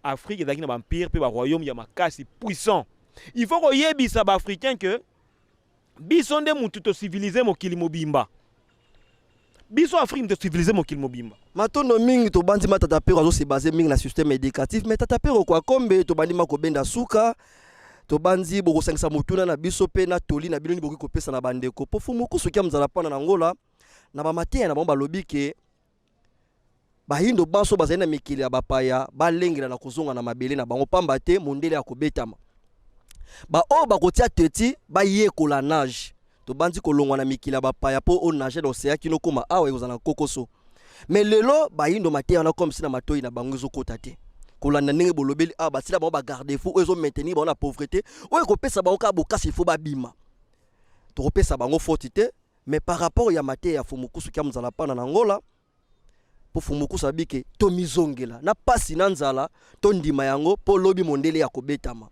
S2: Afrique ezaki na empire pe ba royaume ya makasi puissant. Il faut ko yebisa ba africain que biso nde mutu to civiliser mokili mobimba. Biso Afrique to civiliser mokili mobimba.
S1: matondo mingi to bandi matata pe azo se baser mingi na système éducatif mais tata pe kwa kombe to bandi mako benda suka to bandi boko sangisa mutuna na biso pe na toli na biloni boki kopesa na bandeko po fumu kusuki amzala pana na ngola na ba matia na bomba lobike ba hindo baso bazali na mikili ya bapaya balengela na kozonga na mabele na bango pamba te mondele ya kobetama ba o ba kotia teti ba yekola nage to bandi kolongwa na mikili ya bapaya po o nage na océan kino koma awa ezana kokoso. Mais lelo ba hindo matia na comme si na matoi na bango zo kota te kolanda ndenge bolobeli a basila ba garder fou ezo maintenir ba na pauvreté o ekopesa bango ka bokasi fo ba bima to kopesa bango faute te. Mais par rapport ya matia ya fumukusu kia mzala pana na ngola po fumukusu abike to mizongela na pasi na nzala to ndima yango po lobi mondele ya kobetama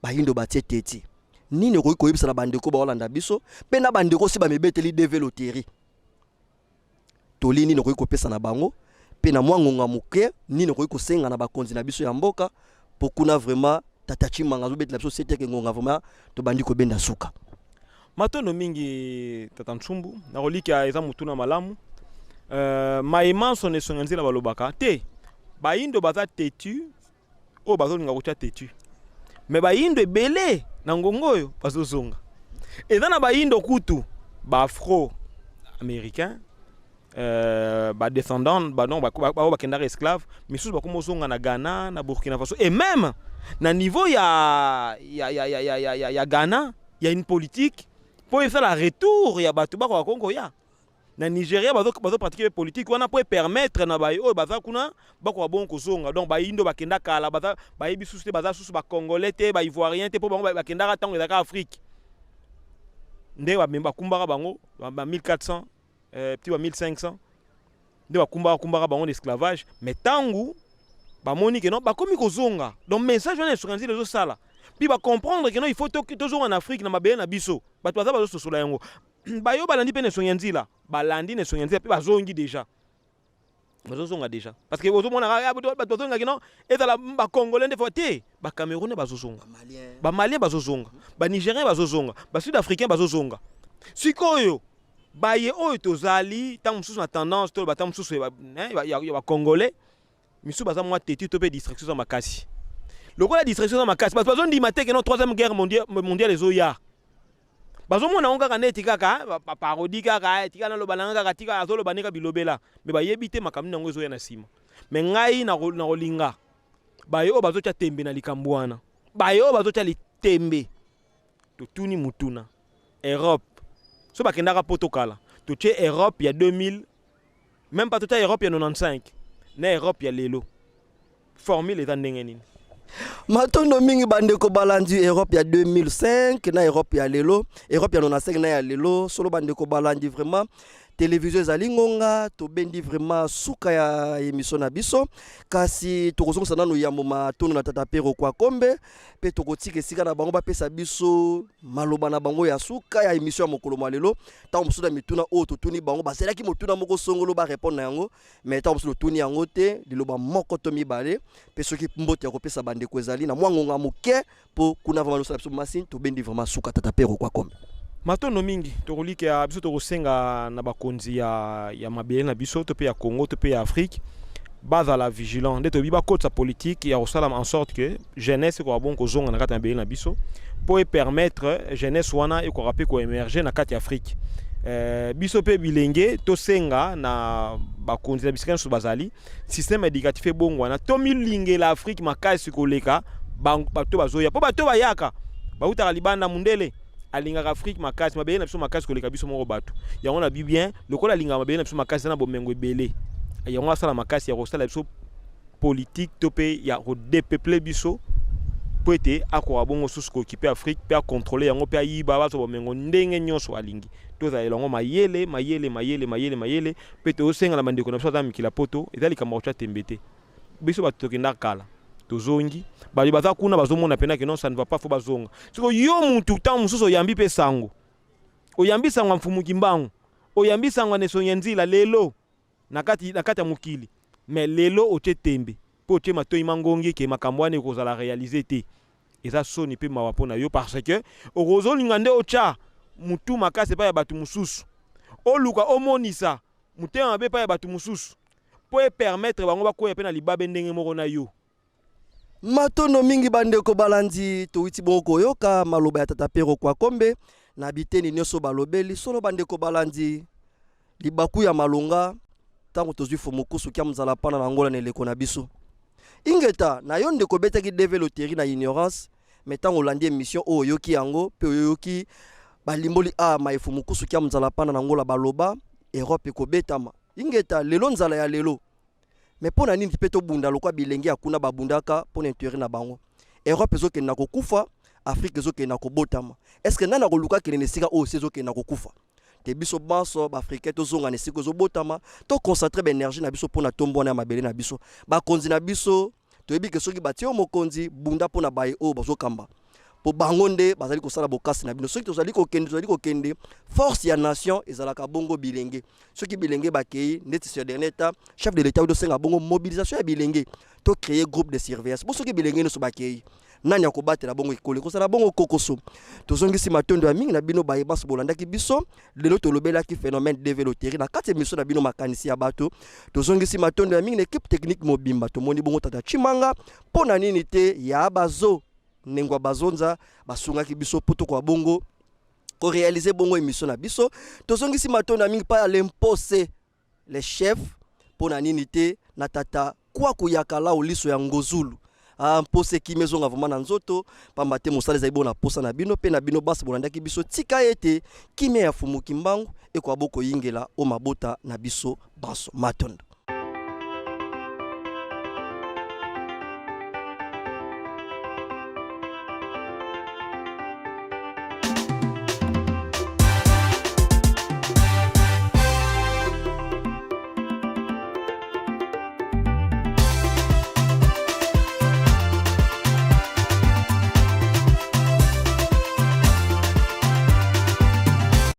S1: ba hindo batie teti nini ko yebisa na bandeko ba olanda biso pe na bandeko si ba mebeteli développer toli nini ko kopesa na bango pe na mwangonga muke nini ko senga na bakonzi na biso ya mboka pokuna vraiment tatachi manga zo betela biso sete ke ngonga vraiment to bandi ko benda suka
S2: matono mingi tata Ntsumbu na rolika eza mutuna malamu maima son esonganzila balobaka te bayindo baza tetu o bazolinga kotia tetu mais bayindo ebele na ngongo oyo bazozonga eza na bayindo kutu ba afro américain ba descendant ba non ba kendara esclave misusu bakomozonga na Ghana na Burkina Faso et même na niveau ya Ghana il y a une politique pour faire la retour ya batu ba kwa Congo ya na Nigeria bazo pratiquer politique wana pour permettre na bayo oyo baza kuna bako bon kozonga donc bayindo bakenda kala baza bayebi susu te baza susu ba congolais te ba ivoirien te po bango bakenda tango ezaka Afrique nde ba memba kumbaka bango ba 1400 petit ba 1500 nde ba kumbaka bango d'esclavage mais tangu ba moni que non ba komi kozonga donc message wana esokanzi lezo sala puis ba comprendre que non il faut toujours en Afrique na mabele na biso bato baza bazo sosola yango bayo balandi pe ne sonyanzila balandi ne sonyanzila pe bazongi déjà bazozonga déjà parce que ozomona bazozonga kino ezala ba congolais nde fote ba camerounais bazozonga ba malien bazozonga ba nigérien bazozonga ba sud africain bazozonga sikoyo baye oyo tozali tant mususu na tendance to ba tant mususu ya ba congolais misu baza mwa teti to pe distraction za makasi lokola distraction za makasi parce que bazondima te que non 3e guerre mondiale ezoya bazomona onga kaneti kaka parodi kaka tika na lobalanga kaka tika azolo banika bilobela me bayebi te makamni nango ezoya na sima me ngai na rolinga bayo bazocha tembe na likambwana bayo bazotya litembe totuni mutuna Europe so bakendaka poto kala totie Europe ya 2000 même pas totya Europe ya 95 na Europe ya lelo formule eza ndenge nini
S1: matondo mingi bandeko balandi Europe ya 2005 na Europe ya lelo Europe ya 95 na ya lelo solo bandeko balandi vraiment télévision ezali ngonga tobendi vraiment suka ya émission na biso kasi tokozongisa nanu yambo matondo na tata pero kwa kombe pe tokotika esika na bango bapesa biso maloba na bango ya suka ya émission ya mokolo mwa lelo ntango mosusu na mituna oyo totuni bango bazelaki motuna moko songolo barépondre na yango mais ntango mosusu totuni yango te liloba moko to mibale mpe soki mbote ya kopesa bandeko ezali na mwa ngonga moke mpo kuna vraiment losala biso masini tobendi vraiment suka tata pero kwa kombe
S2: matondo mingi tokoliki ya biso tokosenga na bakonzi ya mabele na biso to pe ya Congo to pe ya Afrique bazala vigilant nde tobi bakotsa politique ya kosala en sorte que jeunesse ko bon kozonga na kati ya mabele na biso po permettre jeunesse wana ekoka pe ko émerger na kati ya Afrique biso pe bilenge tosenga na bakonzi na bisikana so bazali système éducatif bongo wana to milingela Afrique makasi koleka bato bazoya po bato bayaka bautaka libanda mundele alingaka Afrique makasi mabele na biso makasi koleka biso moko bato yango na bi bien lokola alingaka mabele na biso makasi na bomengo ebele yango asala makasi ya kosala biso politique to pe ya redepeupler biso po ete akoka bongo susu kokipe Afrique pe akontrole yango pe ayiba bato bomengo ndenge nyonso alingi tozala elongo mayele pe tosenga na bandeko na biso ata mikila poto ezali likambo kotya tembe te biso bato tokenda kala tozongi bali baza kuna bazomona pena que non ça ne va pas fo bazonga siko yo muntu ta mususu oyambi pe sango oyambi sango mfumuki mbangu oyambi sango ne sonyenzila lelo nakati ya mukili mais lelo oche tembe po oche matoi mangongi ke makambo ane kozala réaliser te eza soni pe mawapo na yo parce que okozolinga nde ocha mutu makase pa ya batu mususu oluka omonisa mutema mabe pa ya batu mususu po permettre bango bakoya pe na libabe ndenge moko na yo
S1: matondo mingi bandeko balandi towiti bongo koyoka maloba ya tata pero kwa kombe na biteni nyonso balobeli solo bandeko balandi libaku ya malonga tango tozwi fomokusu kia mzala pana na ngola na eleko na biso ingeta na yo ndeko betaki développer na ignorance mais tango olandi émission oyo yoki yango pe yoki balimboli maefumukusu kia mzala pana na ngola baloba Europe ekobetama ingeta lelo nzala ya lelo mais pona nini peto bunda lokwa bilenge akuna babundaka pona intérêt na bango Europe ezokenda kokufa Afrique ezokenda kobotama est-ce que nana koluka kelene sika o ezokenda kokufa te biso banso ba Africain tozonga ne sika ezobotama to concentrer énergie na biso pona tombona ya mabele na biso ba konzi na biso toyebi ke soki batio mokonzi bunda pona baye o bazokamba po bangonde bazali kosala bokasi na bino soki tozali kokende force ya nation ezalaka bongo bilenge soki bilenge bakei ndeti sur dernier temps chef de l'état dosenga bongo mobilisation ya bilenge to créer groupe de surveillance bo soki bilenge no so bakei nani akobatela bongo ikole kosala bongo kokoso tozongisi matondo ya mingi na bino bayeba so bolandaki biso lelo tolobelaki phénomène développer na kati émission na bino makanisi ya bato tozongisi matondo ya mingi na équipe technique mobimba tomoni bongo tata Chimanga pona nini te ya bazo nengwa bazonza basungaki biso poto kwa bongo ko réaliser bongo émission na biso tozongisi matondo ya mingi pa l'impose les chefs pona nini te na tata kwa kuyakala uliso ya ngozulu mpose kimezonga vraiment na nzoto pamba te mosala ezali bona posa na bino pe na bino basi bolandaki biso tika ete kimia ya fumuki mbangu ekwa boko yingela o mabota na biso baso matondo